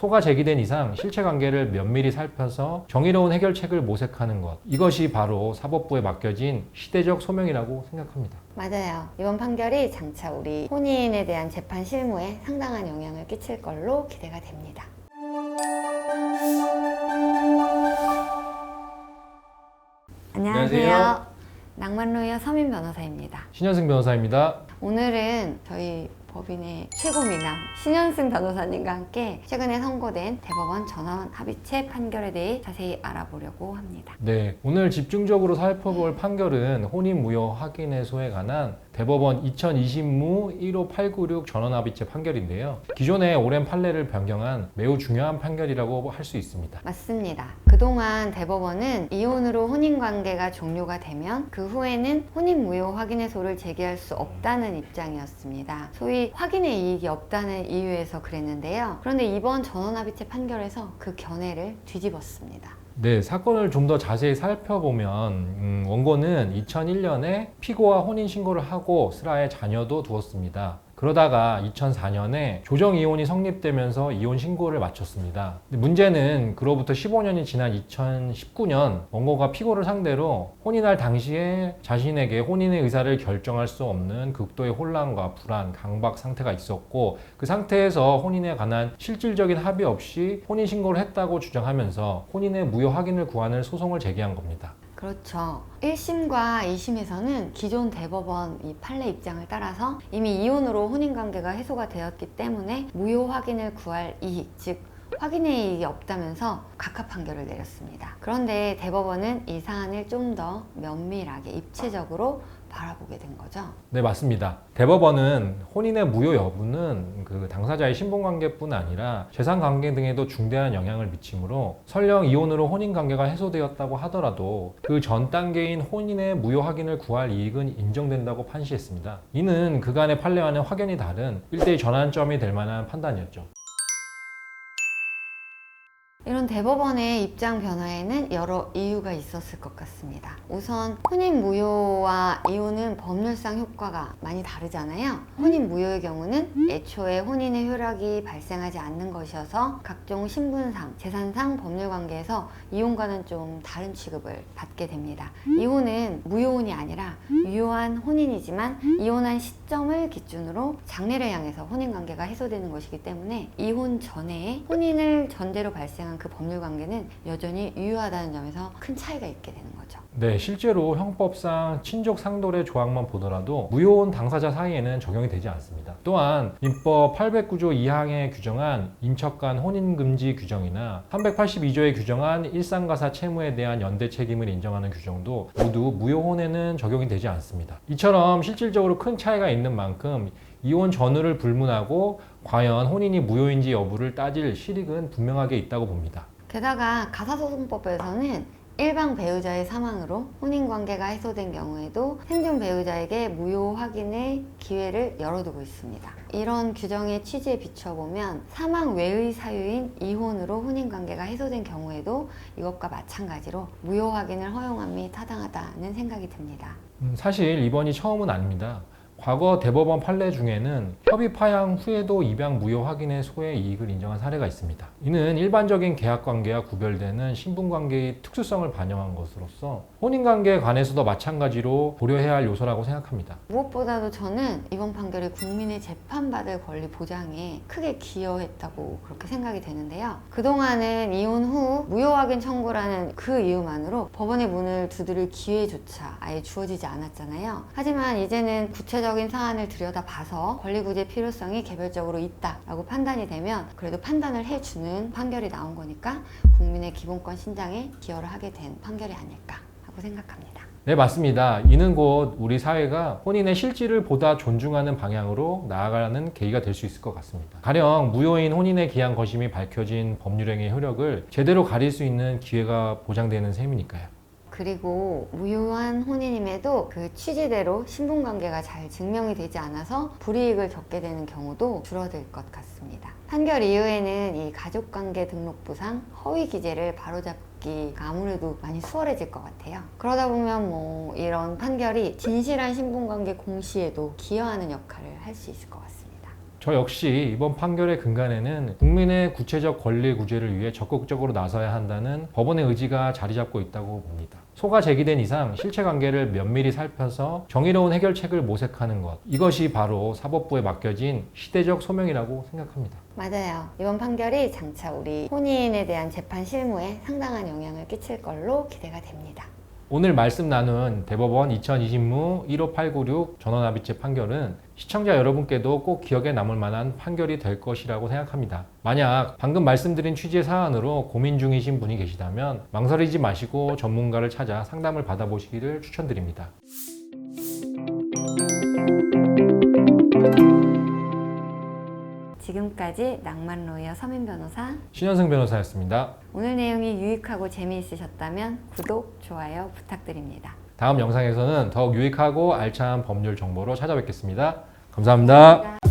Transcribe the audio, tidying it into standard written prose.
소가 제기된 이상 실체관계를 면밀히 살펴서 정의로운 해결책을 모색하는 것, 이것이 바로 사법부에 맡겨진 시대적 소명이라고 생각합니다. 맞아요. 이번 판결이 장차 우리 혼인에 대한 재판 실무에 상당한 영향을 끼칠 걸로 기대가 됩니다. 안녕하세요. 낭만로이어 서민 변호사입니다. 신현승 변호사입니다. 오늘은 저희 법인의 최고 미남 신현승 변호사님과 함께 최근에 선고된 대법원 전원 합의체 판결에 대해 자세히 알아보려고 합니다. 네, 오늘 집중적으로 살펴볼 판결은 혼인무효 확인해소에 관한 대법원 2020무 15896 전원합의체 판결인데요. 기존의 오랜 판례를 변경한 매우 중요한 판결이라고 할 수 있습니다. 맞습니다. 그동안 대법원은 이혼으로 혼인관계가 종료가 되면 그 후에는 혼인무효 확인해소를 제기할 수 없다는 입장이었습니다. 소위 확인의 이익이 없다는 이유에서 그랬는데요. 그런데 이번 전원합의체 판결에서 그 견해를 뒤집었습니다. 네, 사건을 좀 더 자세히 살펴보면 원고는 2001년에 피고와 혼인신고를 하고 슬하에 자녀도 두었습니다. 그러다가 2004년에 조정이혼이 성립되면서 이혼 신고를 마쳤습니다. 문제는 그로부터 15년이 지난 2019년 원고가 피고를 상대로 혼인할 당시에 자신에게 혼인의 의사를 결정할 수 없는 극도의 혼란과 불안, 강박 상태가 있었고 그 상태에서 혼인에 관한 실질적인 합의 없이 혼인 신고를 했다고 주장하면서 혼인의 무효 확인을 구하는 소송을 제기한 겁니다. 그렇죠. 1심과 2심에서는 기존 대법원 이 판례 입장을 따라서 이미 이혼으로 혼인관계가 해소가 되었기 때문에 무효 확인을 구할 이익, 즉 확인의 이익이 없다면서 각하 판결을 내렸습니다. 그런데 대법원은 이 사안을 좀 더 면밀하게 입체적으로 바라보게 된 거죠. 네, 맞습니다. 대법원은 혼인의 무효 여부는 그 당사자의 신분관계뿐 아니라 재산관계 등에도 중대한 영향을 미치므로 설령 이혼으로 혼인관계가 해소되었다고 하더라도 그 전 단계인 혼인의 무효 확인을 구할 이익은 인정된다고 판시했습니다. 이는 그간의 판례와는 확연히 다른 일대의 전환점이 될 만한 판단이었죠. 이런 대법원의 입장 변화에는 여러 이유가 있었을 것 같습니다. 우선 혼인 무효와 이혼은 법률상 효과가 많이 다르잖아요. 혼인 무효의 경우는 애초에 혼인의 효력이 발생하지 않는 것이어서 각종 신분상, 재산상 법률관계에서 이혼과는 좀 다른 취급을 받게 됩니다. 이혼은 무효혼이 아니라 유효한 혼인이지만 이혼한 시점을 기준으로 장래를 향해서 혼인관계가 해소되는 것이기 때문에 이혼 전에 혼인을 전제로 발생한 그 법률관계는 여전히 유효하다는 점에서 큰 차이가 있게 되는 거죠. 네, 실제로 형법상 친족 상돌의 조항만 보더라도 무효혼 당사자 사이에는 적용이 되지 않습니다. 또한 민법 809조 2항에 규정한 인척간 혼인금지 규정이나 382조에 규정한 일상가사 채무에 대한 연대 책임을 인정하는 규정도 모두 무효혼에는 적용이 되지 않습니다. 이처럼 실질적으로 큰 차이가 있는 만큼 이혼 전후를 불문하고 과연 혼인이 무효인지 여부를 따질 실익은 분명하게 있다고 봅니다. 게다가 가사소송법에서는 일방 배우자의 사망으로 혼인관계가 해소된 경우에도 생존 배우자에게 무효 확인의 기회를 열어두고 있습니다. 이런 규정의 취지에 비춰보면 사망 외의 사유인 이혼으로 혼인관계가 해소된 경우에도 이것과 마찬가지로 무효 확인을 허용함이 타당하다는 생각이 듭니다. 사실 이번이 처음은 아닙니다. 과거 대법원 판례 중에는 협의 파양 후에도 입양 무효 확인의 소의 이익을 인정한 사례가 있습니다. 이는 일반적인 계약관계와 구별되는 신분관계의 특수성을 반영한 것으로서 혼인관계에 관해서도 마찬가지로 고려해야 할 요소라고 생각합니다. 무엇보다도 저는 이번 판결이 국민의 재판받을 권리 보장에 크게 기여했다고 그렇게 생각이 되는데요. 그동안은 이혼 후 무효 확인 청구라는 그 이유만으로 법원의 문을 두드릴 기회조차 아예 주어지지 않았잖아요. 하지만 이제는 구체적인 사안을 들여다봐서 권리구제 필요성이 개별적으로 있다라고 판단이 되면 그래도 판단을 해주는 판결이 나온 거니까 국민의 기본권 신장에 기여를 하게 된 판결이 아닐까 하고 생각합니다. 네, 맞습니다. 이는 곧 우리 사회가 혼인의 실질을 보다 존중하는 방향으로 나아가는 계기가 될 수 있을 것 같습니다. 가령 무효인 혼인에 기한 것임이 밝혀진 법률행위의 효력을 제대로 가릴 수 있는 기회가 보장되는 셈이니까요. 그리고 무효한 혼인임에도 그 취지대로 신분관계가 잘 증명이 되지 않아서 불이익을 겪게 되는 경우도 줄어들 것 같습니다. 판결 이후에는 이 가족관계 등록부상 허위 기재를 바로잡기가 아무래도 많이 수월해질 것 같아요. 그러다 보면 이런 판결이 진실한 신분관계 공시에도 기여하는 역할을 할 수 있을 것 같습니다. 저 역시 이번 판결의 근간에는 국민의 구체적 권리 구제를 위해 적극적으로 나서야 한다는 법원의 의지가 자리 잡고 있다고 봅니다. 소가 제기된 이상 실체관계를 면밀히 살펴서 정의로운 해결책을 모색하는 것, 이것이 바로 사법부에 맡겨진 시대적 소명이라고 생각합니다. 맞아요. 이번 판결이 장차 우리 혼인에 대한 재판 실무에 상당한 영향을 끼칠 걸로 기대가 됩니다. 오늘 말씀 나눈 대법원 2020무 15896 전원합의체 판결은 시청자 여러분께도 꼭 기억에 남을 만한 판결이 될 것이라고 생각합니다. 만약 방금 말씀드린 취지의 사안으로 고민 중이신 분이 계시다면 망설이지 마시고 전문가를 찾아 상담을 받아보시기를 추천드립니다. 지금까지 낭만 로이어 서민 변호사, 신현승 변호사였습니다. 오늘 내용이 유익하고 재미있으셨다면 구독, 좋아요 부탁드립니다. 다음 영상에서는 더욱 유익하고 알찬 법률 정보로 찾아뵙겠습니다. 감사합니다.